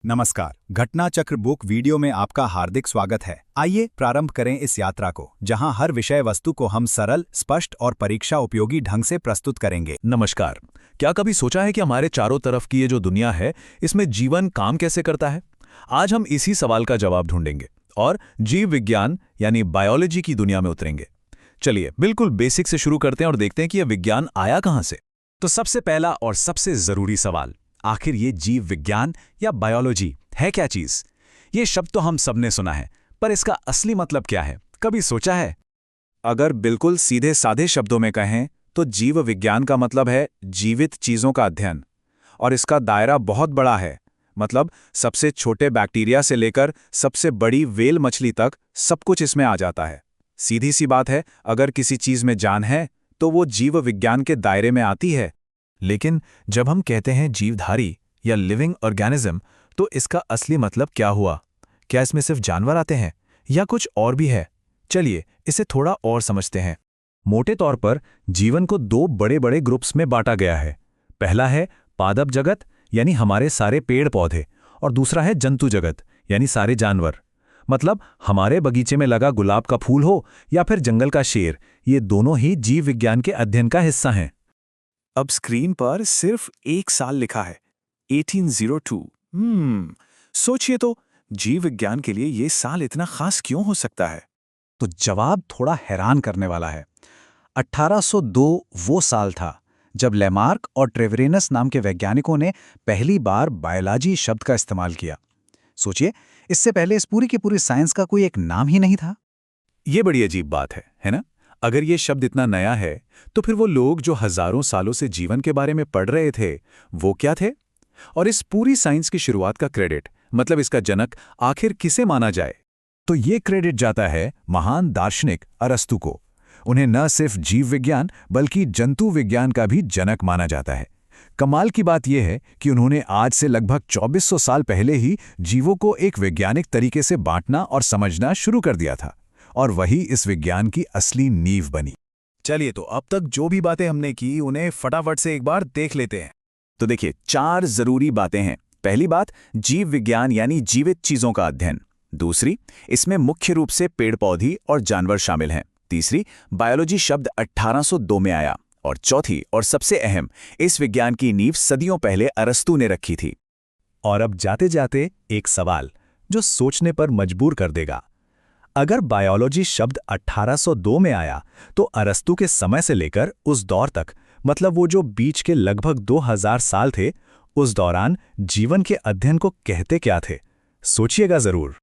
नमस्कार। घटना चक्र बुक वीडियो में आपका हार्दिक स्वागत है। आइए प्रारंभ करें इस यात्रा को, जहां हर विषय वस्तु को हम सरल, स्पष्ट और परीक्षा उपयोगी ढंग से प्रस्तुत करेंगे। नमस्कार। क्या कभी सोचा है कि हमारे चारों तरफ की ये जो दुनिया है, इसमें जीवन काम कैसे करता है? आज हम इसी सवाल का जवाब ढूंढेंगे और जीव विज्ञान यानी बायोलॉजी की दुनिया में उतरेंगे। चलिए बिल्कुल बेसिक से शुरू करते हैं और देखते हैं कि यह विज्ञान आया कहां से। तो सबसे पहला और सबसे जरूरी सवाल, आखिर ये जीव विज्ञान या बायोलॉजी है क्या चीज? ये शब्द तो हम सबने सुना है, पर इसका असली मतलब क्या है, कभी सोचा है? अगर बिल्कुल सीधे साधे शब्दों में कहें तो जीव विज्ञान का मतलब है जीवित चीजों का अध्ययन, और इसका दायरा बहुत बड़ा है। मतलब सबसे छोटे बैक्टीरिया से लेकर सबसे बड़ी व्हेल मछली तक सब कुछ इसमें आ जाता है। सीधी सी बात है, अगर किसी चीज में जान है तो वो जीव विज्ञान के दायरे में आती है। लेकिन जब हम कहते हैं जीवधारी या लिविंग ऑर्गेनिज्म, तो इसका असली मतलब क्या हुआ? क्या इसमें सिर्फ जानवर आते हैं या कुछ और भी है? चलिए इसे थोड़ा और समझते हैं। मोटे तौर पर जीवन को दो बड़े बड़े ग्रुप्स में बांटा गया है। पहला है पादप जगत यानी हमारे सारे पेड़ पौधे, और दूसरा है जंतु जगत यानी सारे जानवर। मतलब हमारे बगीचे में लगा गुलाब का फूल हो या फिर जंगल का शेर, ये दोनों ही जीव विज्ञान के अध्ययन का हिस्सा हैं। अब स्क्रीन पर सिर्फ एक साल लिखा है, 1802। सोचिए तो, जीव विज्ञान के लिए ये साल इतना खास क्यों हो सकता है? तो जवाब थोड़ा हैरान करने वाला है। 1802 वो साल था जब लेमार्क और ट्रेवरेनस नाम के वैज्ञानिकों ने पहली बार बायोलॉजी शब्द का इस्तेमाल किया। सोचिए, इससे पहले इस पूरी की पूरी साइंस का कोई एक नाम ही नहीं था। ये बड़ी अजीब बात है ना? अगर ये शब्द इतना नया है, तो फिर वो लोग जो हजारों सालों से जीवन के बारे में पढ़ रहे थे, वो क्या थे? और इस पूरी साइंस की शुरुआत का क्रेडिट, मतलब इसका जनक, आखिर किसे माना जाए? तो ये क्रेडिट जाता है महान दार्शनिक अरस्तु को। उन्हें न सिर्फ जीव विज्ञान बल्कि जंतु विज्ञान का भी जनक माना जाता है। कमाल की बात यह है कि उन्होंने आज से लगभग 2400 साल पहले ही जीवों को एक वैज्ञानिक तरीके से बांटना और समझना शुरू कर दिया था, और वही इस विज्ञान की असली नींव बनी। चलिए, तो अब तक जो भी बातें हमने की, उन्हें फटाफट से एक बार देख लेते हैं। तो देखिए, 4 जरूरी बातें हैं। पहली बात, जीव विज्ञान यानी जीवित चीजों का अध्ययन। दूसरी, इसमें मुख्य रूप से पेड़ पौधे और जानवर शामिल हैं। तीसरी, बायोलॉजी शब्द 1802 में आया। और चौथी और सबसे अहम, इस विज्ञान की नींव सदियों पहले अरस्तु ने रखी थी। और अब जाते जाते एक सवाल जो सोचने पर मजबूर कर देगा। अगर बायोलॉजी शब्द 1802 में आया, तो अरस्तु के समय से लेकर उस दौर तक, मतलब वो जो बीच के लगभग 2000 साल थे, उस दौरान जीवन के अध्ययन को कहते क्या थे? सोचिएगा जरूर।